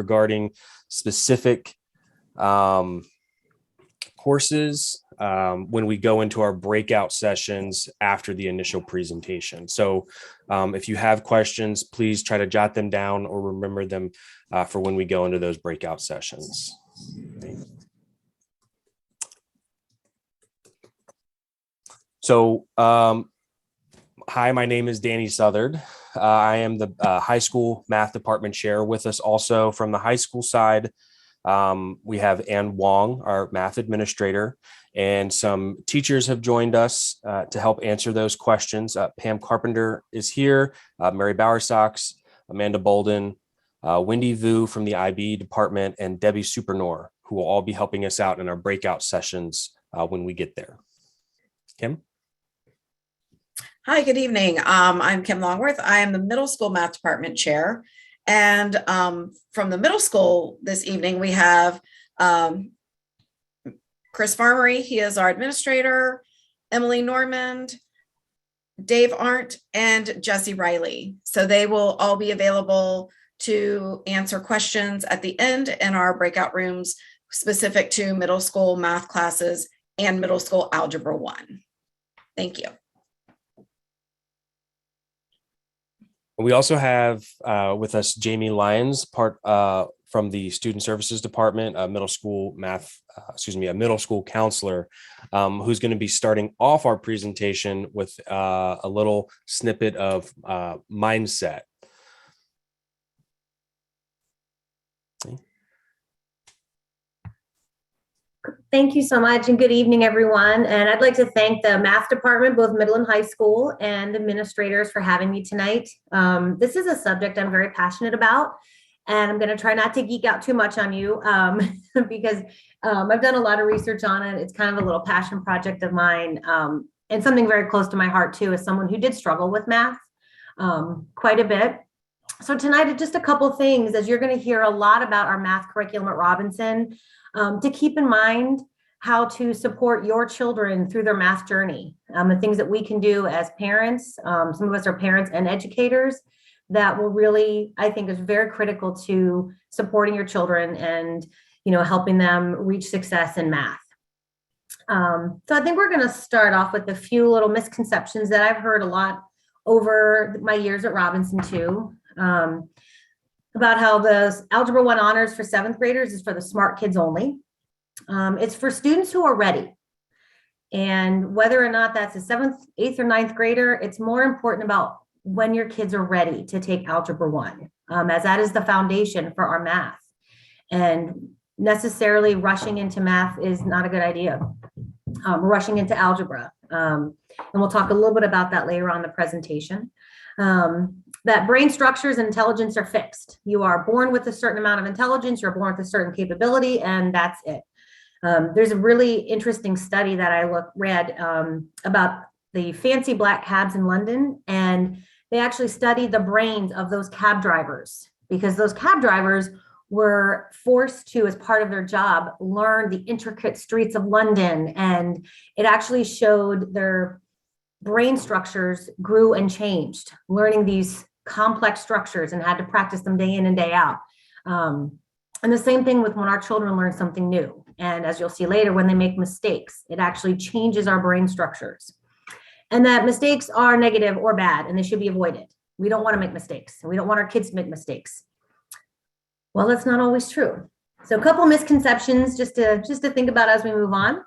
regarding specific courses when we go into our breakout sessions after the initial presentation. So if you have questions, please try to jot them down or remember them for when we go into those breakout sessions. So, hi, my name is Danny Southard. I am the high school math department chair. With us also from the high school side, we have Ann Wong, our math administrator, and some teachers have joined us to help answer those questions. Pam Carpenter is here, Mary Bowersox, Amanda Bolden, Wendy Vu from the IB department, and Debbie Supernor, who will all be helping us out in our breakout sessions when we get there. Kim? Hi, good evening. I'm Kim Longworth. I am the middle school math department chair. And from the middle school this evening, we have Chris Farmery. He is our administrator, Emily Normand, Dave Arndt, and Jesse Riley. So they will all be available to answer questions at the end in our breakout rooms specific to middle school math classes and middle school algebra 1. Thank you. We also have with us Jamie Lyons, from the Student Services Department, a middle school counselor, who's going to be starting off our presentation with a little snippet of mindset. Thank you so much, and good evening, everyone. And I'd like to thank the math department, both middle and high school, and administrators for having me tonight. This is a subject I'm very passionate about, and I'm going to try not to geek out too much on you because I've done a lot of research on it. It's kind of a little passion project of mine, and something very close to my heart too, as someone who did struggle with math quite a bit. So tonight, just a couple things, as you're going to hear a lot about our math curriculum at Robinson, to keep in mind how to support your children through their math journey, and things that we can do as parents. Some of us are parents and educators that will really, I think, is very critical to supporting your children and, helping them reach success in math. So I think we're going to start off with a few little misconceptions that I've heard a lot over my years at Robinson too. About how the Algebra 1 honors for 7th graders is for the smart kids only. It's for students who are ready. And whether or not that's a 7th, 8th, or 9th grader, it's more important about when your kids are ready to take Algebra 1, as that is the foundation for our math. And necessarily rushing into math is not a good idea. Rushing into algebra. And we'll talk a little bit about that later on in the presentation. That brain structures and intelligence are fixed. You are born with a certain amount of intelligence, you're born with a certain capability, and that's it. There's a really interesting study that I read about the fancy black cabs in London, and they actually studied the brains of those cab drivers, because those cab drivers were forced to, as part of their job, learn the intricate streets of London, and it actually showed their brain structures grew and changed, learning these complex structures, and had to practice them day in and day out. And the same thing with when our children learn something new. And as you'll see later, when they make mistakes, it actually changes our brain structures. And that mistakes are negative or bad, and they should be avoided. We don't want to make mistakes, and we don't want our kids to make mistakes. Well, that's not always true. So a couple misconceptions just to think about as we move on.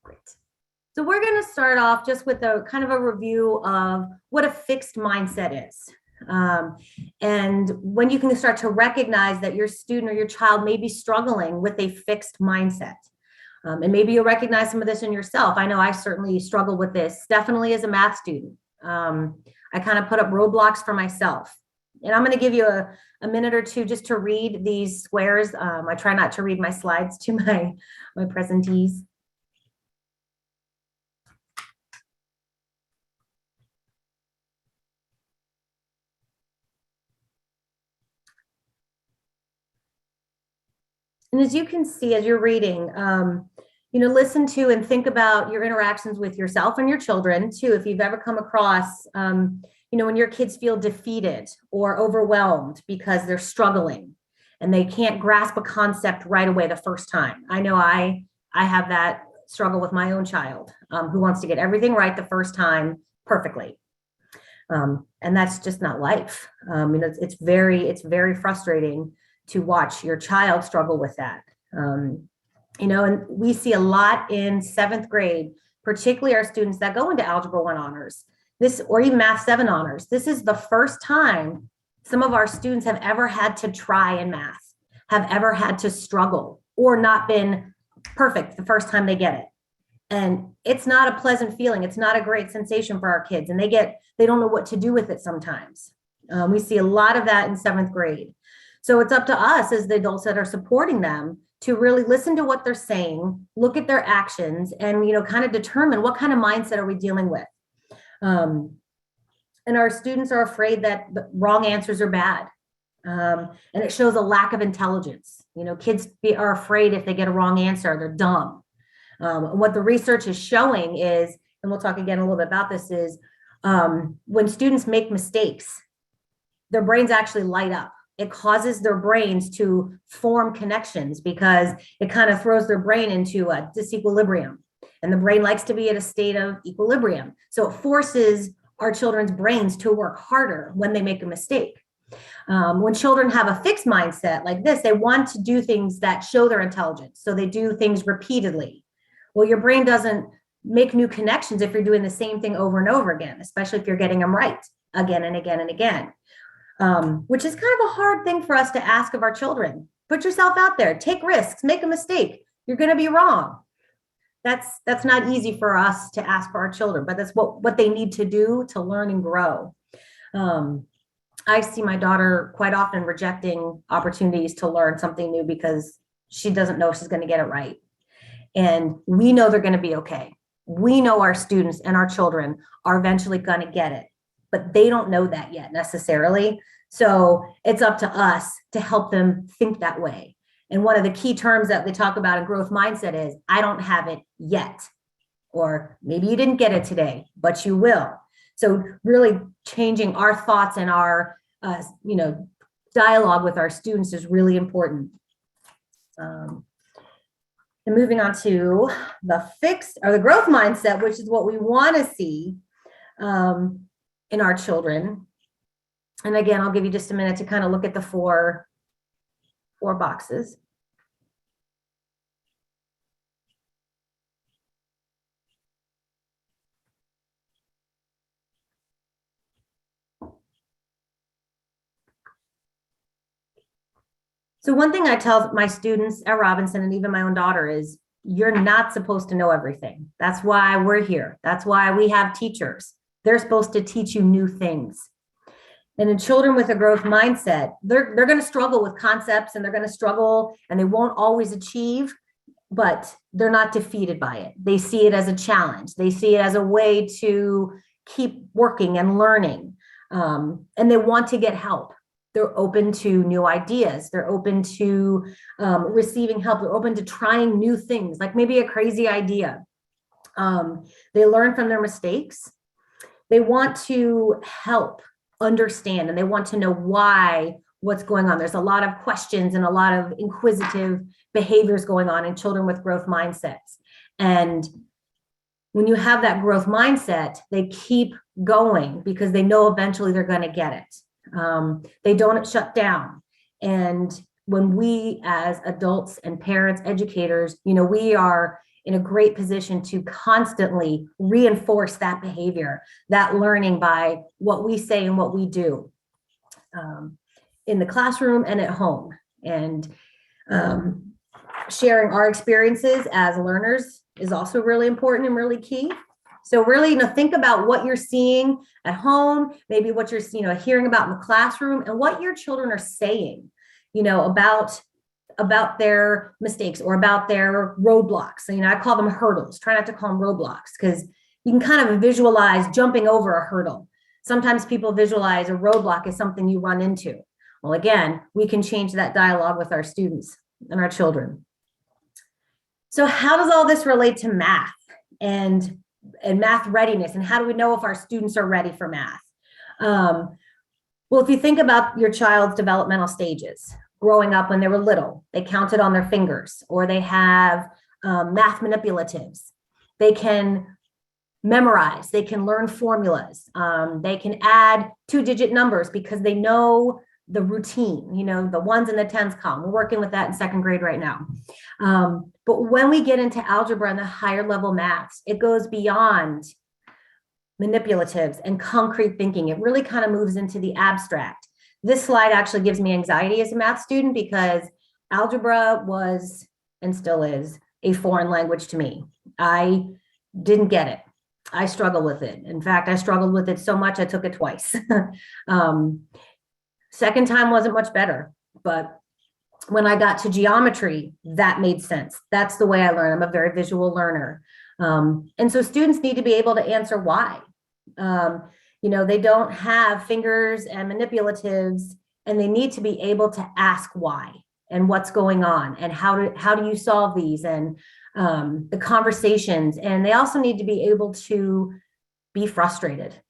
Great. So we're going to start off just with a kind of a review of what a fixed mindset is. And when you can start to recognize that your student or your child may be struggling with a fixed mindset. And maybe you'll recognize some of this in yourself. I know I certainly struggle with this, definitely as a math student. I kind of put up roadblocks for myself. And I'm going to give you a minute or two just to read these squares. I try not to read my slides to my presentees. And as you can see, as you're reading, listen to and think about your interactions with yourself and your children too. If you've ever come across when your kids feel defeated or overwhelmed because they're struggling and they can't grasp a concept right away the first time. I know I have that struggle with my own child who wants to get everything right the first time perfectly. And that's just not life. It's very frustrating to watch your child struggle with that. And we see a lot in 7th grade, particularly our students that go into Algebra 1 honors, or even Math 7 honors. This is the first time some of our students have ever had to try in math, have ever had to struggle or not been perfect the first time they get it. And it's not a pleasant feeling. It's not a great sensation for our kids. And they don't know what to do with it sometimes. We see a lot of that in 7th grade. So it's up to us as the adults that are supporting them to really listen to what they're saying, look at their actions, and kind of determine what kind of mindset are we dealing with. And our students are afraid that the wrong answers are bad. And it shows a lack of intelligence. Kids are afraid if they get a wrong answer, they're dumb. What the research is showing is, and we'll talk again a little bit about this, is when students make mistakes, their brains actually light up. It causes their brains to form connections because it kind of throws their brain into a disequilibrium. And the brain likes to be at a state of equilibrium. So it forces our children's brains to work harder when they make a mistake. When children have a fixed mindset like this, they want to do things that show their intelligence. So they do things repeatedly. Well, your brain doesn't make new connections if you're doing the same thing over and over again, especially if you're getting them right again and again and again, which is kind of a hard thing for us to ask of our children. Put yourself out there, take risks, make a mistake. You're going to be wrong. That's not easy for us to ask for our children, but that's what they need to do to learn and grow. I see my daughter quite often rejecting opportunities to learn something new because she doesn't know she's going to get it right. And we know they're going to be okay. We know our students and our children are eventually going to get it, but they don't know that yet necessarily. So it's up to us to help them think that way. And one of the key terms that they talk about in growth mindset is, I don't have it yet. Or maybe you didn't get it today, but you will. So really changing our thoughts and our, dialogue with our students is really important. And moving on to the fixed or the growth mindset, which is what we want to see in our children. And again, I'll give you just a minute to kind of look at the four boxes. So one thing I tell my students at Robinson and even my own daughter is, you're not supposed to know everything. That's why we're here. That's why we have teachers. They're supposed to teach you new things. And in children with a growth mindset, they're going to struggle with concepts and they're going to struggle and they won't always achieve, but they're not defeated by it. They see it as a challenge. They see it as a way to keep working and learning. And they want to get help. They're open to new ideas. They're open to receiving help. They're open to trying new things, like maybe a crazy idea. They learn from their mistakes. They want to help understand and they want to know what's going on. There's a lot of questions and a lot of inquisitive behaviors going on in children with growth mindsets. And when you have that growth mindset, they keep going because they know eventually they're going to get it. They don't shut down. And when we as adults and parents, educators, we are in a great position to constantly reinforce that behavior, that learning by what we say and what we do in the classroom and at home. And sharing our experiences as learners is also really important and really key. So really, think about what you're seeing at home, maybe what you're hearing about in the classroom and what your children are saying, about their mistakes or about their roadblocks. So, I call them hurdles. Try not to call them roadblocks because you can kind of visualize jumping over a hurdle. Sometimes people visualize a roadblock as something you run into. Well, again, we can change that dialogue with our students and our children. So how does all this relate to math and math readiness? And how do we know if our students are ready for math? Well, if you think about your child's developmental stages, growing up when they were little, they counted on their fingers, or they have math manipulatives. They can memorize, they can learn formulas, they can add 2-digit numbers because they know the routine, the ones and the tens column. We're working with that in second grade right now. But when we get into algebra and the higher level maths, it goes beyond manipulatives and concrete thinking. It really kind of moves into the abstract. This slide actually gives me anxiety as a math student because algebra was and still is a foreign language to me. I didn't get it. I struggle with it. In fact, I struggled with it so much I took it twice. Second time wasn't much better, but when I got to geometry, that made sense. That's the way I learn. I'm a very visual learner. And so students need to be able to answer why. They don't have fingers and manipulatives, and they need to be able to ask why and what's going on and how do you solve these, and the conversations. And they also need to be able to be frustrated,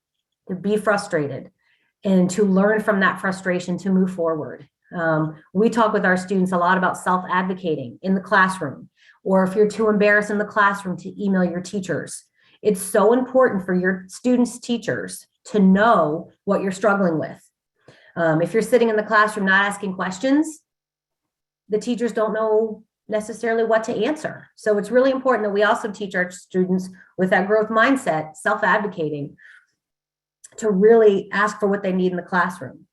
and to learn from that frustration to move forward. We talk with our students a lot about self-advocating in the classroom, or if you're too embarrassed in the classroom, to email your teachers. It's so important for your students' teachers to know what you're struggling with. If you're sitting in the classroom not asking questions, the teachers don't know necessarily what to answer. So it's really important that we also teach our students with that growth mindset, self-advocating, to really ask for what they need in the classroom.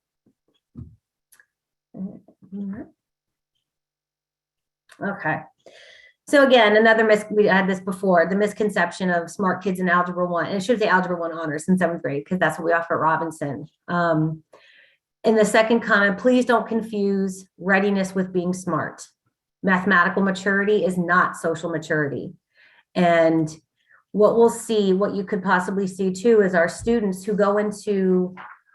Okay. So again, we had this before, the misconception of smart kids in Algebra 1, and it should say Algebra 1 honors in 7th grade, because that's what we offer at Robinson. In the second comment, please don't confuse readiness with being smart. Mathematical maturity is not social maturity. And what we'll see, what you could possibly see too, is our students who go into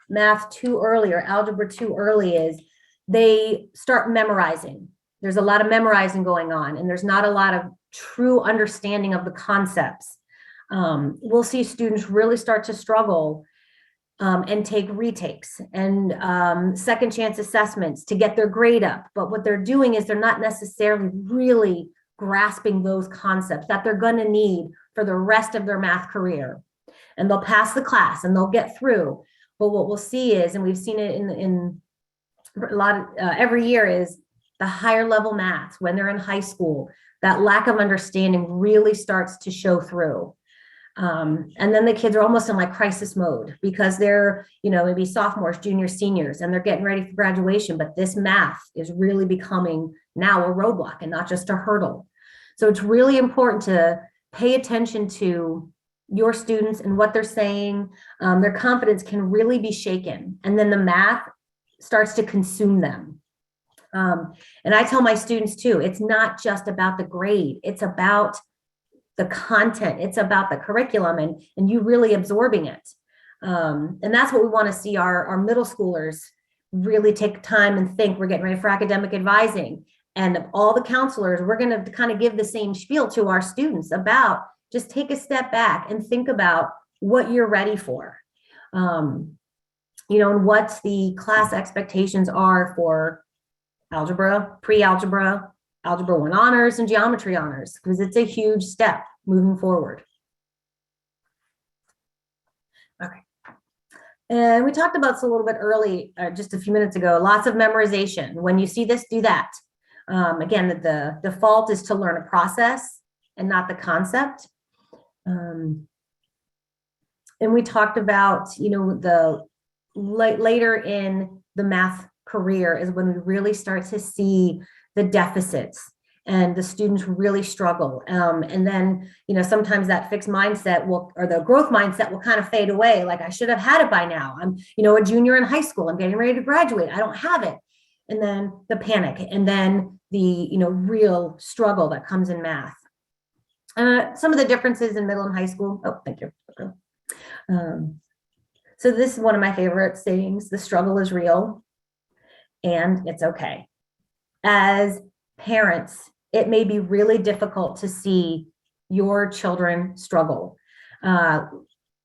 math too early or algebra too early, is they start memorizing. There's a lot of memorizing going on, and there's not a lot of true understanding of the concepts. We'll see students really start to struggle and take retakes and second chance assessments to get their grade up. But what they're doing is they're not necessarily really grasping those concepts that they're going to need for the rest of their math career. And they'll pass the class and they'll get through. But what we'll see is, and we've seen it in a lot of every year, is the higher level math when they're in high school, that lack of understanding really starts to show through. And then the kids are almost in like crisis mode because they're, maybe sophomores, juniors, seniors, and they're getting ready for graduation. But this math is really becoming now a roadblock and not just a hurdle. So it's really important to pay attention to your students and what they're saying. Their confidence can really be shaken. And then the math starts to consume them. And I tell my students too, it's not just about the grade, it's about the content, it's about the curriculum and you really absorbing it. And that's what we want to see our middle schoolers really take time and think. We're getting ready for academic advising, and all the counselors, we're going to kind of give the same spiel to our students about just take a step back and think about what you're ready for. And what the class expectations are for algebra, pre-algebra, Algebra 1 honors, and geometry honors, because it's a huge step moving forward. Okay. And we talked about this a little bit early, just a few minutes ago, lots of memorization. When you see this, do that. Again, the default is to learn a process and not the concept. And we talked about, the later in the math career is when we really start to see the deficits and the students really struggle. And then, sometimes that fixed mindset or the growth mindset will kind of fade away. Like, I should have had it by now. I'm, a junior in high school. I'm getting ready to graduate. I don't have it. And then the panic, and then the, real struggle that comes in math. Some of the differences in middle and high school. Oh, thank you. So this is one of my favorite sayings: the struggle is real and it's okay. As parents, it may be really difficult to see your children struggle.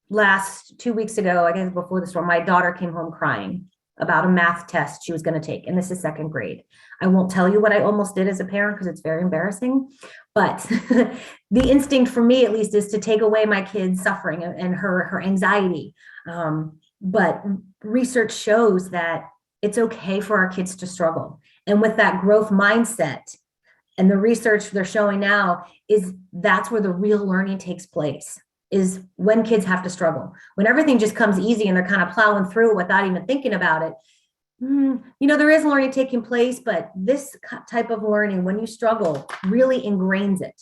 last 2 weeks ago, I guess before the storm, my daughter came home crying about a math test she was going to take, and this is second grade. I won't tell you what I almost did as a parent because it's very embarrassing, but the instinct for me, at least, is to take away my kid's suffering and her anxiety. But research shows that it's okay for our kids to struggle. And with that growth mindset, and the research they're showing now is that's where the real learning takes place, is when kids have to struggle. When everything just comes easy and they're kind of plowing through without even thinking about it, there is learning taking place, but this type of learning, when you struggle, really ingrains it.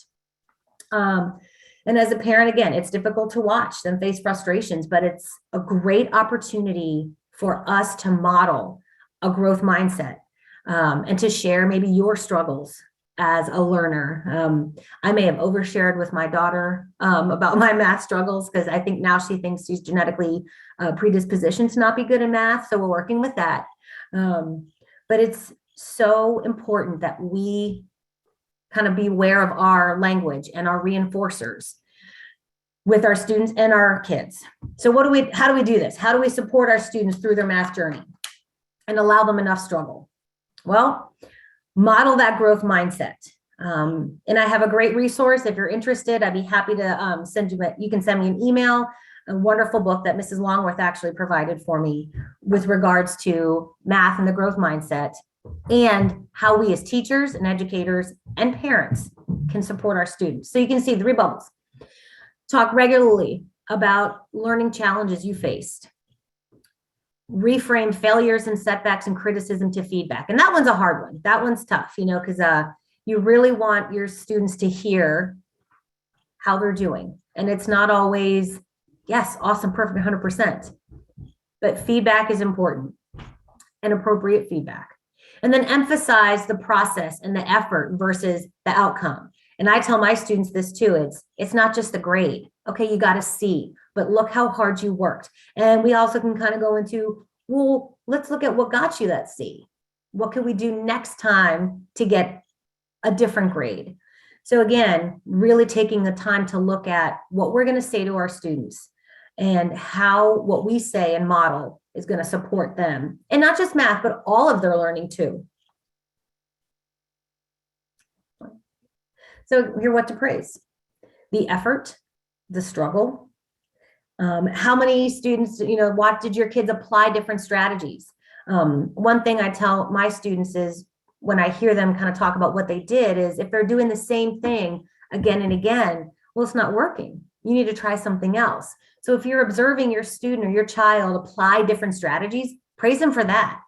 And as a parent, again, it's difficult to watch them face frustrations, but it's a great opportunity for us to model a growth mindset, and to share maybe your struggles as a learner. I may have overshared with my daughter about my math struggles, because I think now she thinks she's genetically predispositioned to not be good in math. So we're working with that. But it's so important that we kind of be aware of our language and our reinforcers with our students and our kids. So how do we do this? How do we support our students through their math journey and allow them enough struggle? Well, model that growth mindset. And I have a great resource. If you're interested, I'd be happy to send you, you can send me an email, a wonderful book that Mrs. Longworth actually provided for me with regards to math and the growth mindset, and how we as teachers and educators and parents can support our students. So you can see 3 bubbles. Talk regularly about learning challenges you faced. Reframe failures and setbacks and criticism to feedback. And that one's a hard one. That one's tough, because you really want your students to hear how they're doing. And it's not always, yes, awesome, perfect, 100%. But feedback is important, and appropriate feedback. And then emphasize the process and the effort versus the outcome. And I tell my students this too. It's not just the grade. Okay, you got a C, but look how hard you worked. And we also can kind of go into, well, let's look at what got you that C. What can we do next time to get a different grade? So again, really taking the time to look at what we're going to say to our students, and how what we say and model is going to support them. And not just math, but all of their learning too. So here, what to praise: the effort, the struggle. How many students, what did your kids apply different strategies? One thing I tell my students is, when I hear them kind of talk about what they did, is if they're doing the same thing again and again, well, it's not working. You need to try something else. So if you're observing your student or your child apply different strategies, praise them for that.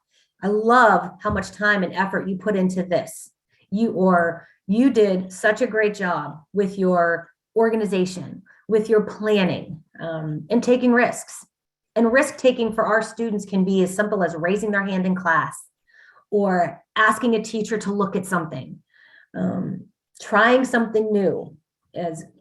I love how much time and effort you put into this. You did such a great job with your organization, with your planning, and taking risks. And risk taking for our students can be as simple as raising their hand in class, or asking a teacher to look at something. Trying something new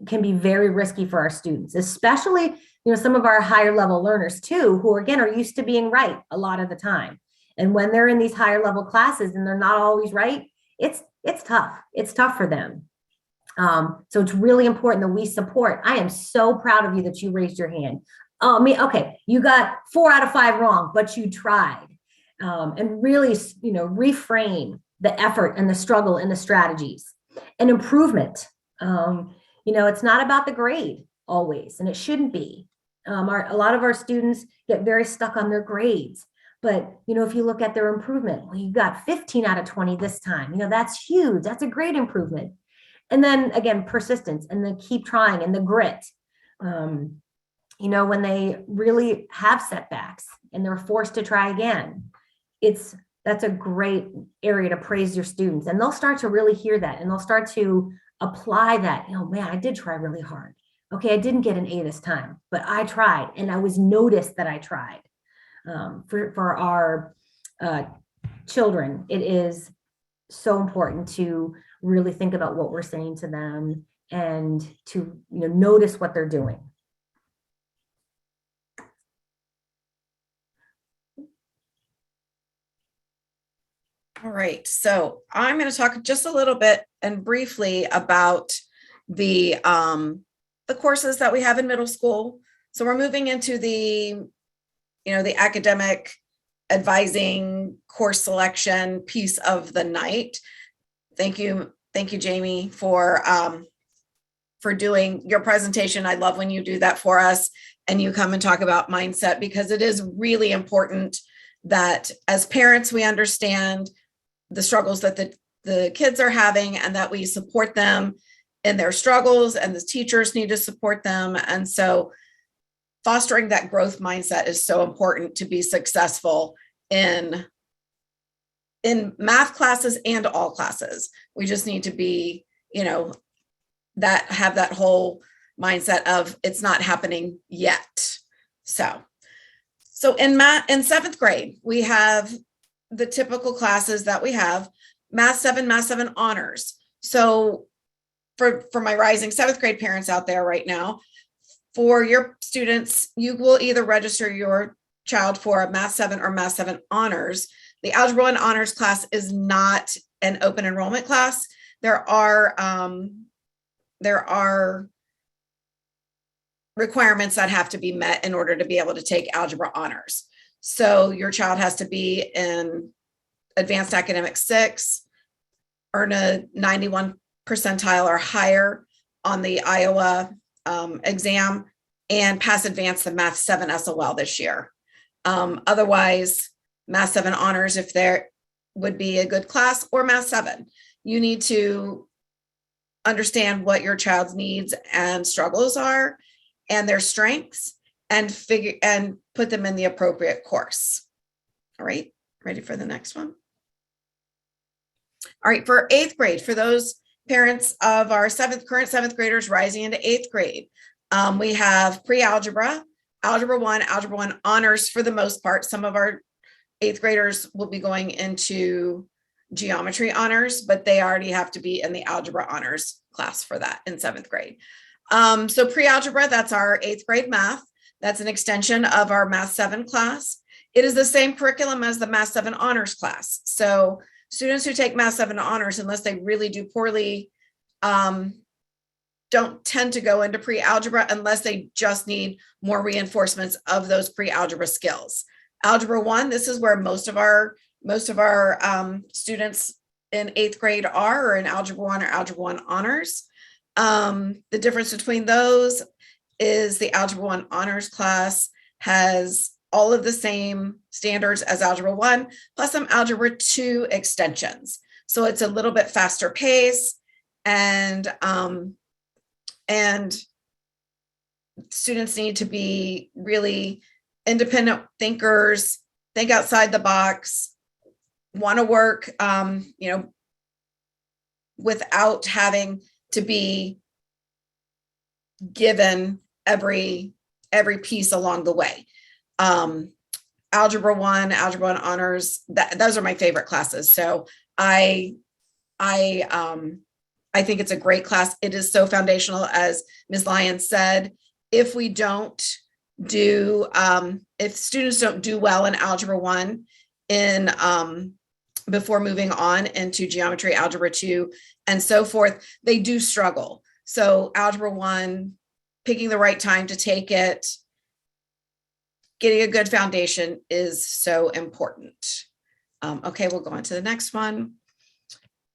can be very risky for our students, especially some of our higher level learners too, who again are used to being right a lot of the time. And when they're in these higher level classes and they're not always right, it's tough. It's tough for them. So it's really important that we support. I am so proud of you that you raised your hand. Okay, you got 4 out of 5 wrong, but you tried. And really, reframe the effort and the struggle and the strategies and improvement. It's not about the grade always, and it shouldn't be. A lot of our students get very stuck on their grades. But, if you look at their improvement, well, you got 15 out of 20 this time. That's huge. That's a great improvement. And then again, persistence and the keep trying and the grit. When they really have setbacks and they're forced to try again, that's a great area to praise your students. And they'll start to really hear that, and they'll start to apply that. Man, I did try really hard. Okay, I didn't get an A this time, but I tried, and I was noticed that I tried. For our children, it is so important to really think about what we're saying to them, and to notice what they're doing. All right, so I'm going to talk just a little bit and briefly about the courses that we have in middle school. So we're moving into the academic advising course selection piece of the night. Thank you, Jamie, for doing your presentation. I love when you do that for us and you come and talk about mindset, because it is really important that as parents, we understand the struggles that the kids are having and that we support them in their struggles, and the teachers need to support them. And so fostering that growth mindset is so important to be successful in math classes and all classes. We just need to be, have that whole mindset of it's not happening yet. So in seventh grade, we have the typical classes that we have: Math 7 honors. So for my rising seventh grade parents out there right now, for your students, you will either register your child for a Math 7 or Math 7 honors. The Algebra 1 honors class is not an open enrollment class. There are requirements that have to be met in order to be able to take algebra honors. So your child has to be in advanced academic 6, earn a 91 percentile or higher on the Iowa exam, and pass advanced the Math 7 SOL this year. Otherwise, Math 7 honors, if there would be a good class, or Math 7. You need to understand what your child's needs and struggles are and their strengths, and put them in the appropriate course. All right, ready for the next one? All right, for 8th grade, for those parents of our current 7th graders rising into 8th grade, we have pre-algebra, Algebra 1 honors for the most part. Some of our 8th graders will be going into geometry honors, but they already have to be in the algebra honors class for that in 7th grade. So pre-algebra, that's our 8th grade math. That's an extension of our Math 7 class. It is the same curriculum as the Math 7 honors class. So students who take Math 7 honors, unless they really do poorly, don't tend to go into pre-algebra unless they just need more reinforcements of those pre-algebra skills. Algebra 1, this is where most of our students in 8th grade are, or in Algebra 1 or Algebra 1 honors. The difference between those is the Algebra 1 honors class has all of the same standards as Algebra 1, plus some Algebra 2 extensions. So it's a little bit faster pace, and students need to be really independent thinkers, think outside the box, want to work, without having to be given every piece along the way. Algebra 1 honors, those are my favorite classes. So I think it's a great class. It is so foundational, as Ms. Lyons said. If students don't do well in Algebra 1 before moving on into geometry, Algebra 2, and so forth, they do struggle. So Algebra 1, picking the right time to take it, getting a good foundation is so important. Okay, we'll go on to the next one.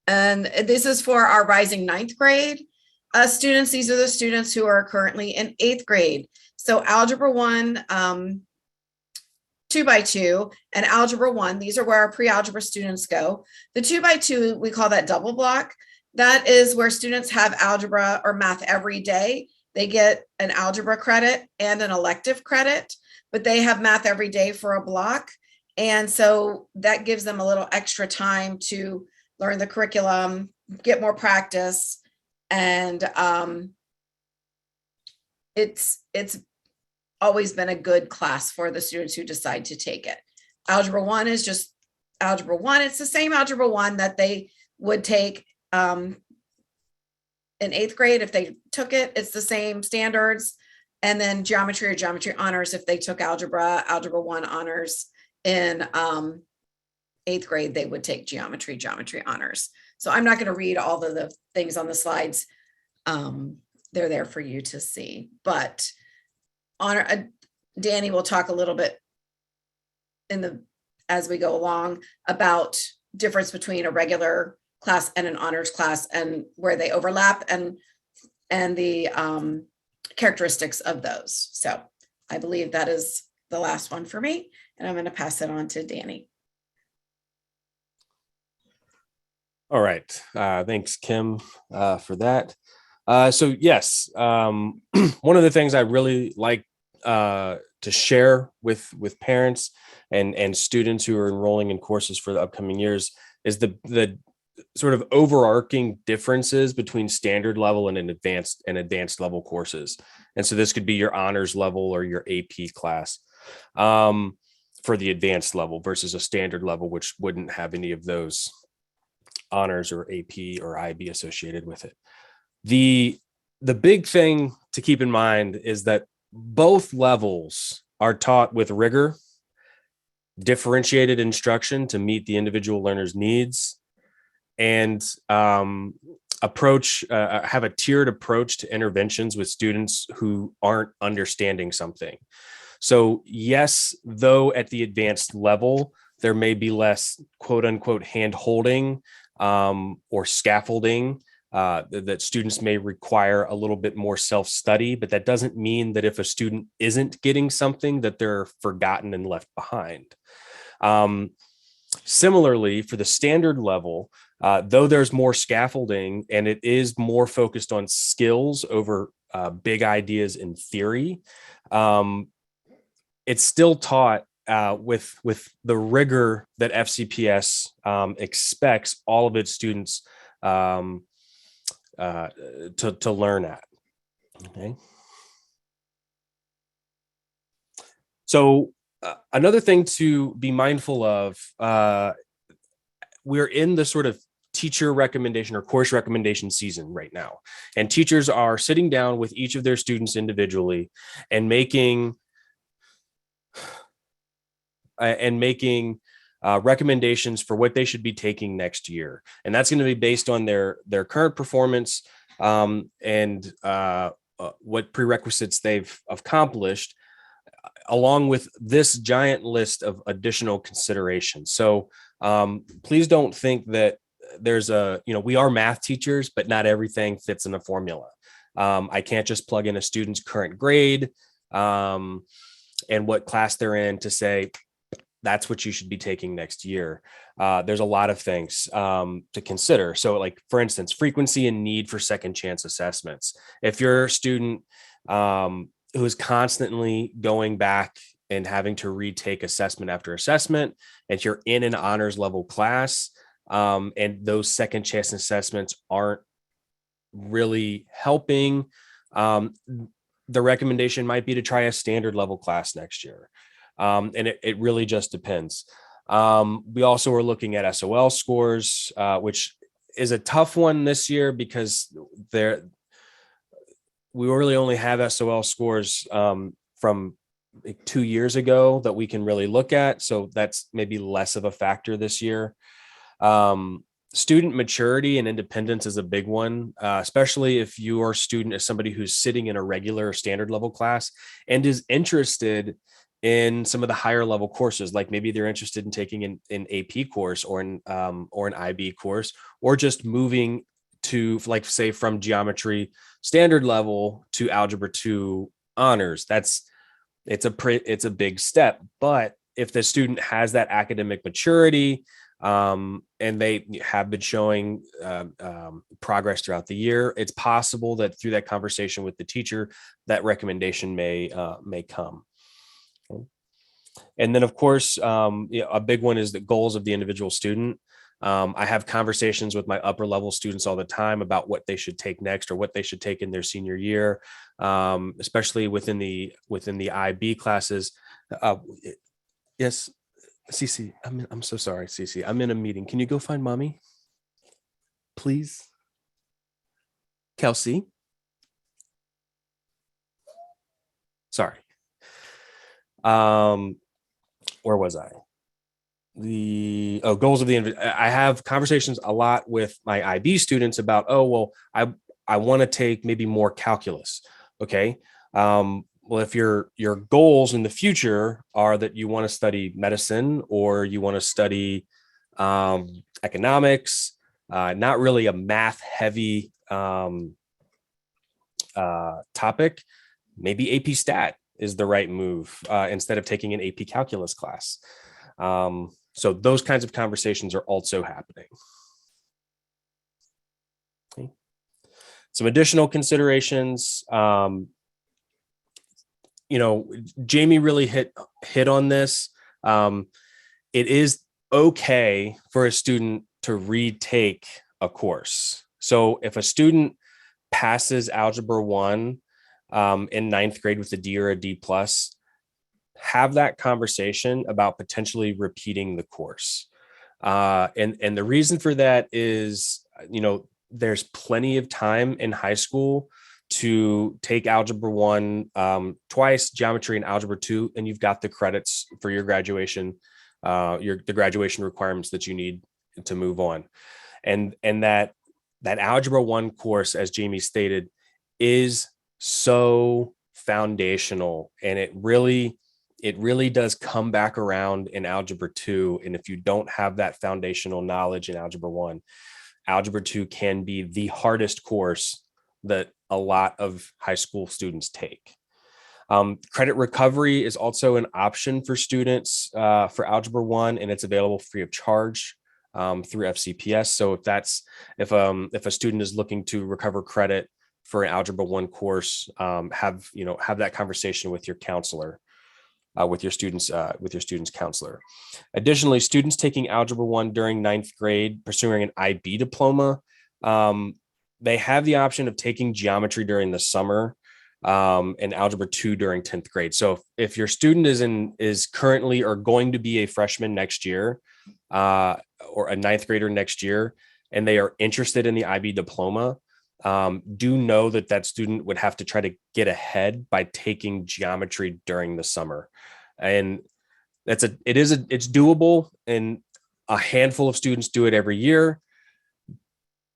And this is for our rising 9th grade students. These are the students who are currently in 8th grade. So Algebra 1, 2x2, and Algebra 1, these are where our pre-algebra students go. The 2x2, we call that double block. That is where students have algebra or math every day. They get an algebra credit and an elective credit, but they have math every day for a block. And so that gives them a little extra time to learn the curriculum, get more practice, and it's always been a good class for the students who decide to take it. Algebra 1 is just Algebra 1. It's the same Algebra 1 that they would take in 8th grade if they took it. It's the same standards. And then geometry or geometry honors, if they took Algebra 1 honors in 8th grade, they would take geometry honors. So I'm not going to read all of the things on the slides. They're there for you to see. But honor, Danny will talk a little bit as we go along about difference between a regular class and an honors class and where they overlap and the characteristics of those. So I believe that is the last one for me, and I'm going to pass it on to Danny. All right. Thanks, Kim, for that. So yes, one of the things I really like to share with parents and students who are enrolling in courses for the upcoming years is the sort of overarching differences between standard level and advanced level courses. And so this could be your honors level or your AP class for the advanced level versus a standard level, which wouldn't have any of those honors or AP or IB associated with it. The big thing to keep in mind is that both levels are taught with rigor, differentiated instruction to meet the individual learner's needs, and have a tiered approach to interventions with students who aren't understanding something. So yes, though at the advanced level, there may be less quote unquote hand holding or scaffolding that students may require a little bit more self-study, but that doesn't mean that if a student isn't getting something that they're forgotten and left behind. Similarly, for the standard level, though there's more scaffolding and it is more focused on skills over big ideas in theory, it's still taught with the rigor that FCPS expects all of its students to learn at. Okay. So another thing to be mindful of, we're in the sort of teacher recommendation or course recommendation season right now, and teachers are sitting down with each of their students individually and making recommendations for what they should be taking next year. And that's going to be based on their current performance and what prerequisites they've accomplished, along with this giant list of additional considerations. So please don't think that there's we are math teachers, but not everything fits in a formula. I can't just plug in a student's current grade and what class they're in to say, that's what you should be taking next year. There's a lot of things to consider. So like, for instance, frequency and need for second chance assessments. If you're a student who is constantly going back and having to retake assessment after assessment, and you're in an honors level class, and those second chance assessments aren't really helping, the recommendation might be to try a standard level class next year. And it really just depends. We also are looking at SOL scores, which is a tough one this year because we really only have SOL scores from 2 years ago that we can really look at. So that's maybe less of a factor this year. Student maturity and independence is a big one, especially if your student is somebody who's sitting in a regular or standard level class and is interested in some of the higher level courses. Like maybe they're interested in taking an AP course or an IB course, or just moving to, like, say, from geometry standard level to algebra 2 honors. It's a big step. But if the student has that academic maturity and they have been showing progress throughout the year, it's possible that through that conversation with the teacher, that recommendation may come. And then, of course, a big one is the goals of the individual student. I have conversations with my upper level students all the time about what they should take next or what they should take in their senior year, especially within the IB classes. Yes, Cece, I'm so sorry, Cece. I'm in a meeting. Can you go find mommy, please? Kelsey? Sorry. Where was I? Goals of the, I have conversations a lot with my IB students about, I want to take maybe more calculus. Okay. Well, well, if your goals in the future are that you want to study medicine or you want to study economics, not really a math heavy topic, maybe AP Stat is the right move instead of taking an AP Calculus class. So those kinds of conversations are also happening. Okay. Some additional considerations. Jamie really hit on this. It is okay for a student to retake a course. So if a student passes Algebra 1 in ninth grade with a D or a D plus, have that conversation about potentially repeating the course. And the reason for that is, there's plenty of time in high school to take Algebra 1 twice, geometry and Algebra 2, and you've got the credits for your graduation, the graduation requirements that you need to move on. And that Algebra 1 course, as Jamie stated, is so foundational, and it really does come back around in Algebra 2. And if you don't have that foundational knowledge in Algebra 1, Algebra 2 can be the hardest course that a lot of high school students take. Credit recovery is also an option for students for Algebra 1, and it's available free of charge through FCPS. So if a student is looking to recover credit for an Algebra 1 course, have that conversation with your counselor. With your students' counselor. Additionally, students taking Algebra 1 during ninth grade, pursuing an IB diploma, they have the option of taking geometry during the summer and Algebra 2 during 10th grade. So if your student is currently or going to be a freshman next year or a ninth grader next year, and they are interested in the IB diploma, do know that student would have to try to get ahead by taking geometry during the summer. And it's doable, and a handful of students do it every year,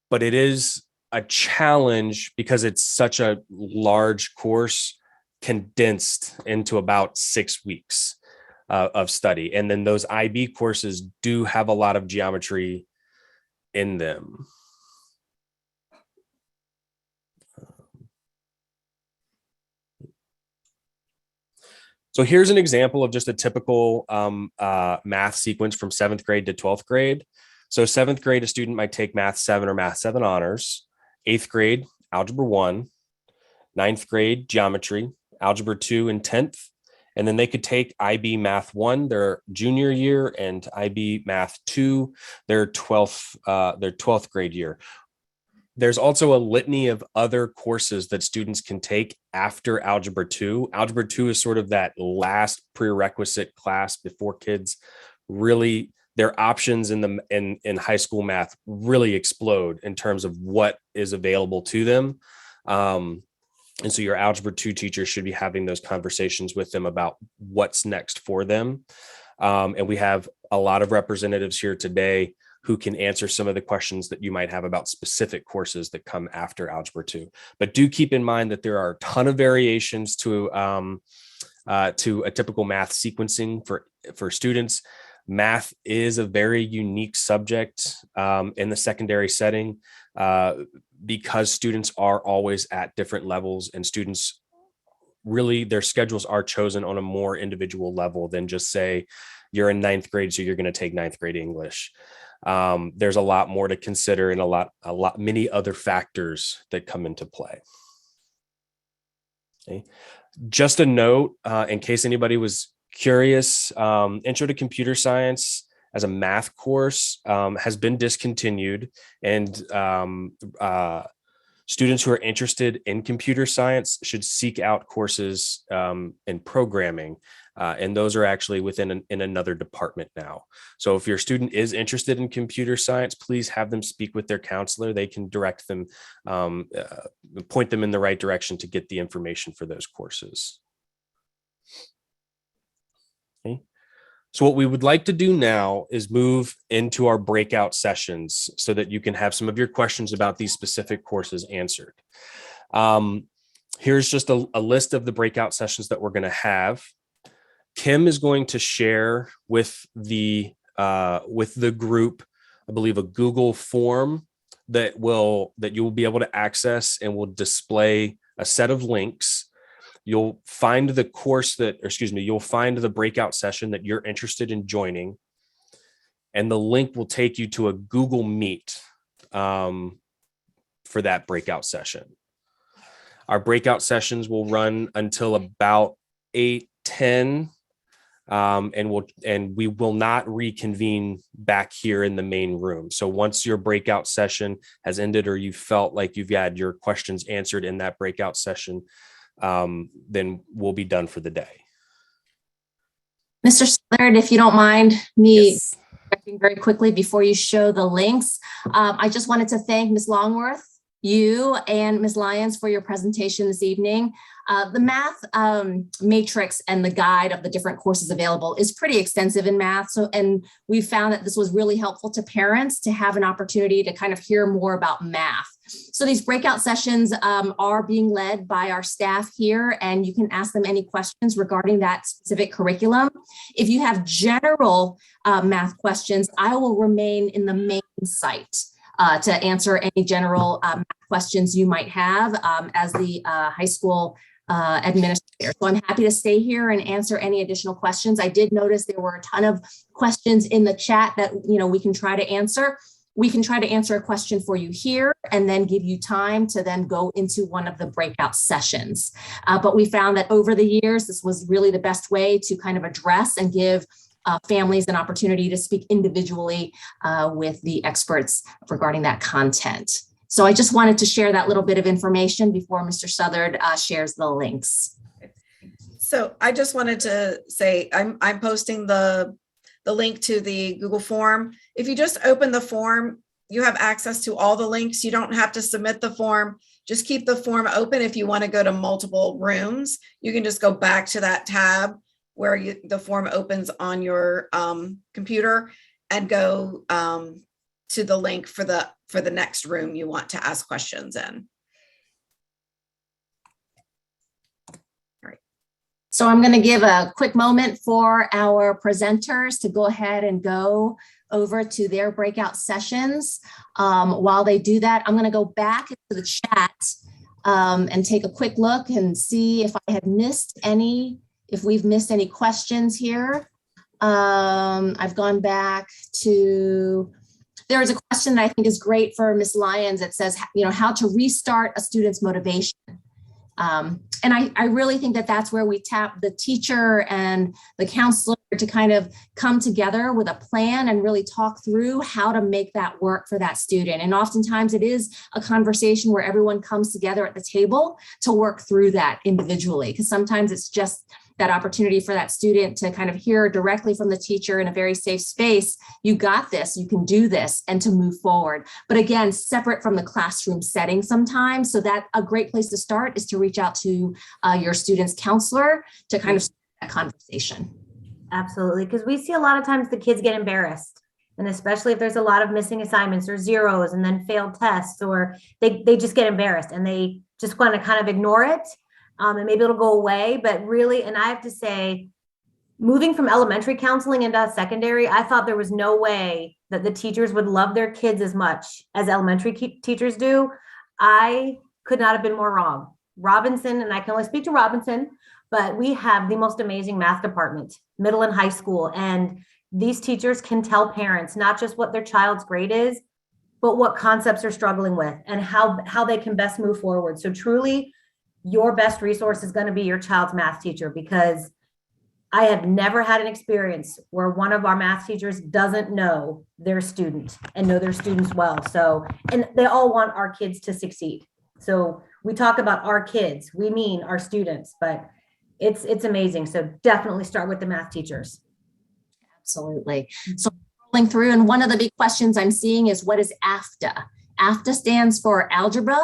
but it is a challenge because it's such a large course condensed into about 6 weeks of study. And then those IB courses do have a lot of geometry in them. So here's an example of just a typical math sequence from 7th grade to 12th grade. So 7th grade, a student might take Math 7 or Math 7 honors. 8th grade, Algebra 1. 9th grade, geometry, Algebra 2 and 10th. And then they could take IB Math 1 their junior year and IB Math 2 their 12th grade year. There's also a litany of other courses that students can take after Algebra 2. Algebra 2 is sort of that last prerequisite class before kids really, their options in high school math really explode in terms of what is available to them. And so your Algebra 2 teacher should be having those conversations with them about what's next for them. And we have a lot of representatives here today who can answer some of the questions that you might have about specific courses that come after Algebra 2. But do keep in mind that there are a ton of variations to a typical math sequencing for students. Math is a very unique subject in the secondary setting because students are always at different levels, and students really, their schedules are chosen on a more individual level than just say, you're in ninth grade, so you're going to take ninth grade English. There's a lot more to consider and many other factors that come into play. Okay. Just a note, in case anybody was curious, Intro to Computer Science as a math course has been discontinued, and students who are interested in computer science should seek out courses in programming. And those are actually in another department now. So if your student is interested in computer science, please have them speak with their counselor. They can direct them, point them in the right direction to get the information for those courses. Okay. So what we would like to do now is move into our breakout sessions so that you can have some of your questions about these specific courses answered. here's just a list of the breakout sessions that we're going to have. Kim is going to share with the group, I believe, a Google form that you will be able to access and will display a set of links. You'll find the you'll find the breakout session that you're interested in joining, and the link will take you to a Google Meet for that breakout session. Our breakout sessions will run until about 8:10, and we will not reconvene back here in the main room. So once your breakout session has ended, or you felt like you've had your questions answered in that breakout session, then we'll be done for the day. Mr. Southard, if you don't mind me Yes. very quickly before you show the links, I just wanted to thank Ms. Longworth, you and Ms. Lyons for your presentation this evening. The math matrix and the guide of the different courses available is pretty extensive in math. And we found that this was really helpful to parents to have an opportunity to kind of hear more about math. So these breakout sessions are being led by our staff here, and you can ask them any questions regarding that specific curriculum. If you have general math questions, I will remain in the main site to answer any general math questions you might have as the high school administrator. So I'm happy to stay here and answer any additional questions. I did notice there were a ton of questions in the chat that we can try to answer. We can try to answer a question for you here and then give you time to then go into one of the breakout sessions. But we found that over the years, this was really the best way to kind of address and give families an opportunity to speak individually with the experts regarding that content. So I just wanted to share that little bit of information before Mr. Southard shares the links. So I just wanted to say I'm posting the link to the Google form. If you just open the form, you have access to all the links. You don't have to submit the form. Just keep the form open. If you want to go to multiple rooms, you can just go back to that tab where the form opens on your computer and go to the link for the next room you want to ask questions in. So I'm going to give a quick moment for our presenters to go ahead and go over to their breakout sessions. While they do that, I'm going to go back into the chat and take a quick look and see if I had missed any, if we've missed any questions here. I've gone back to, there is a question that I think is great for Ms. Lyons that says, how to restart a student's motivation. And I really think that that's where we tap the teacher and the counselor to kind of come together with a plan and really talk through how to make that work for that student. And oftentimes it is a conversation where everyone comes together at the table to work through that individually, because sometimes it's just that opportunity for that student to kind of hear directly from the teacher in a very safe space, you got this, you can do this, and to move forward. But again, separate from the classroom setting sometimes. So that a great place to start is to reach out to your student's counselor to kind of start that conversation. Absolutely, because we see a lot of times the kids get embarrassed. And especially if there's a lot of missing assignments or zeros and then failed tests, or they just get embarrassed and they just want to kind of ignore it. And maybe it'll go away, but really, and I have to say, moving from elementary counseling into secondary, I thought there was no way that the teachers would love their kids as much as elementary teachers do. I could not have been more wrong. Robinson, and I can only speak to Robinson, but we have the most amazing math department, middle and high school. And these teachers can tell parents not just what their child's grade is, but what concepts they're struggling with and how they can best move forward. So truly, your best resource is going to be your child's math teacher, because I have never had an experience where one of our math teachers doesn't know their student and know their students well. So, and they all want our kids to succeed. So we talk about our kids, we mean our students, but it's amazing. So definitely start with the math teachers. Absolutely. So rolling through, and one of the big questions I'm seeing is, what is AFDA? AFDA stands for Algebra,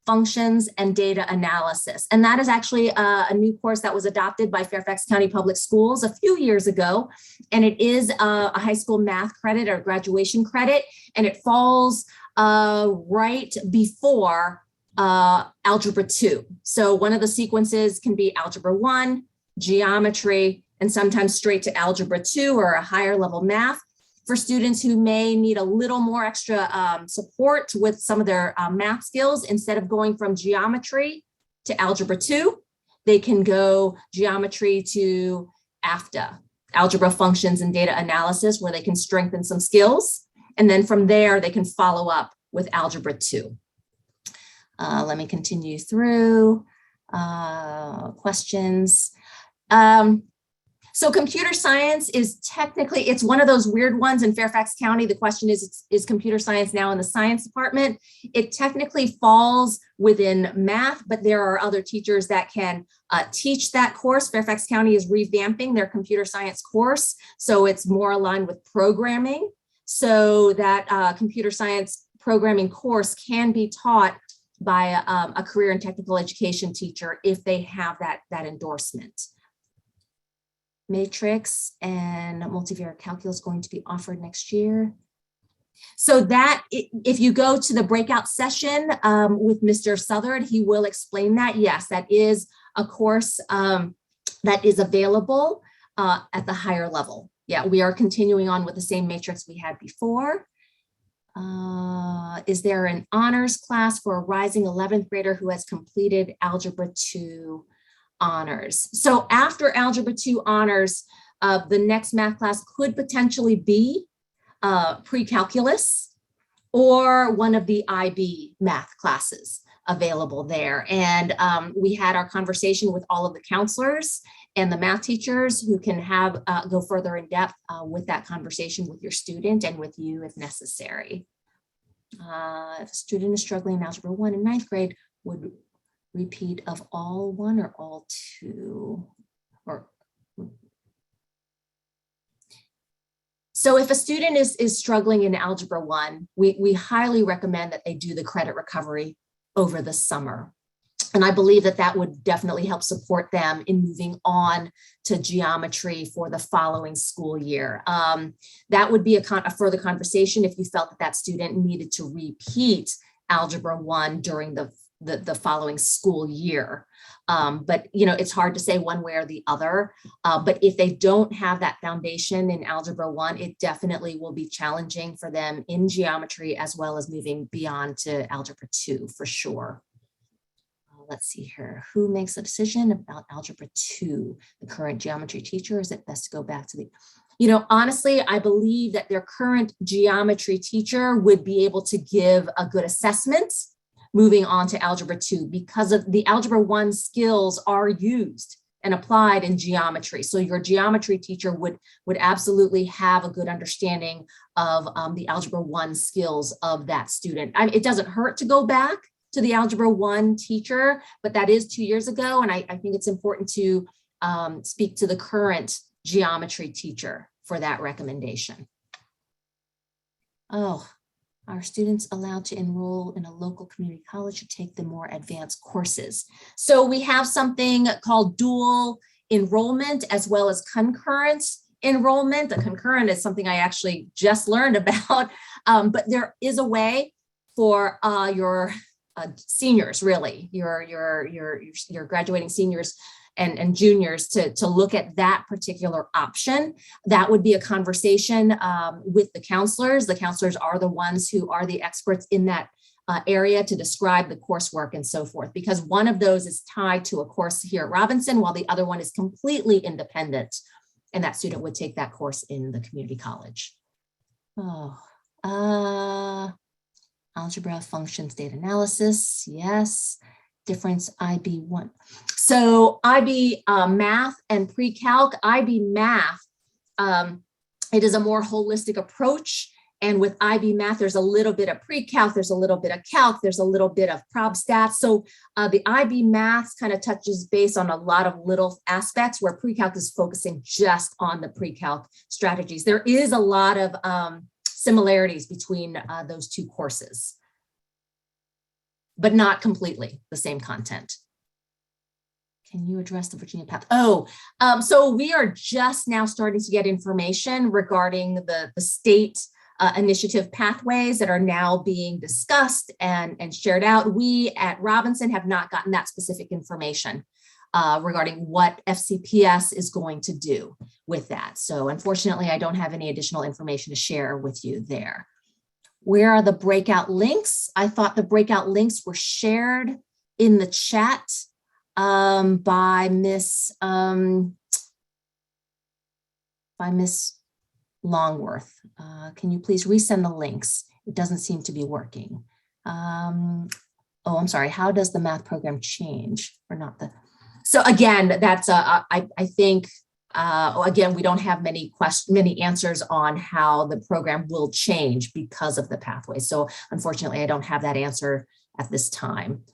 Functions, and Data Analysis. And that is actually a new course that was adopted by Fairfax County Public Schools a few years ago. And it is a high school math credit or graduation credit. And it falls right before Algebra 2. So one of the sequences can be Algebra 1, geometry, and sometimes straight to Algebra 2 or a higher level math. For students who may need a little more extra support with some of their math skills, instead of going from geometry to Algebra 2, they can go geometry to AFDA, algebra functions and data analysis, where they can strengthen some skills. And then from there, they can follow up with Algebra 2. Let me continue through questions. So computer science is technically, it's one of those weird ones in Fairfax County. The question is computer science now in the science department? It technically falls within math, but there are other teachers that can teach that course. Fairfax County is revamping their computer science course, so it's more aligned with programming. So that computer science programming course can be taught by a career and technical education teacher if they have that endorsement. Matrix and multivariate calculus going to be offered next year. So that, if you go to the breakout session with Mr. Southard, he will explain that. Yes, that is a course that is available at the higher level. Yeah, we are continuing on with the same matrix we had before. Is there an honors class for a rising 11th grader who has completed Algebra 2 honors? So after Algebra 2 honors, the next math class could potentially be pre-calculus or one of the IB math classes available there. And we had our conversation with all of the counselors and the math teachers who can have go further in depth with that conversation with your student and with you if necessary. If a student is struggling in Algebra 1 in 9th grade, would repeat of all 1 or all 2? So if a student is struggling in Algebra 1, we highly recommend that they do the credit recovery over the summer. And I believe that would definitely help support them in moving on to geometry for the following school year. That would be a further conversation if you felt that student needed to repeat Algebra 1 during the following school year. But it's hard to say one way or the other. But if they don't have that foundation in Algebra 1, it definitely will be challenging for them in geometry as well as moving beyond to Algebra 2 for sure. Let's see here. Who makes a decision about Algebra 2? The current geometry teacher, or is it best to go back to the, honestly, I believe that their current geometry teacher would be able to give a good assessment moving on to Algebra 2 because of the Algebra 1 skills are used and applied in geometry. So your geometry teacher would absolutely have a good understanding of the Algebra 1 skills of that student. It doesn't hurt to go back to the Algebra 1 teacher, but that is 2 years ago. And I think it's important to speak to the current geometry teacher for that recommendation. Oh, are students allowed to enroll in a local community college to take the more advanced courses? So we have something called dual enrollment as well as concurrent enrollment. The concurrent is something I actually just learned about, but there is a way for your seniors, really, your graduating seniors and juniors to look at that particular option. That would be a conversation with the counselors. The counselors are the ones who are the experts in that area to describe the coursework and so forth, because one of those is tied to a course here at Robinson, while the other one is completely independent, and that student would take that course in the community college. Algebra, functions, data analysis, yes. Difference IB1. So IB math and pre-calc, IB math, it is a more holistic approach. And with IB math, there's a little bit of pre-calc, there's a little bit of calc, there's a little bit of prob stats. So the IB math kind of touches base on a lot of little aspects where pre-calc is focusing just on the pre-calc strategies. There is a lot of similarities between those two courses, but not completely the same content. Can you address the Virginia path? So we are just now starting to get information regarding the state initiative pathways that are now being discussed and shared out. We at Robinson have not gotten that specific information regarding what FCPS is going to do with that. So unfortunately, I don't have any additional information to share with you there. Where are the breakout links? I thought the breakout links were shared in the chat by Miss Longworth. Can you please resend the links? It doesn't seem to be working. Oh, I'm sorry. How does the math program change or not the? So again, that's I think again, we don't have many answers on how the program will change because of the pathway. So unfortunately, I don't have that answer at this time.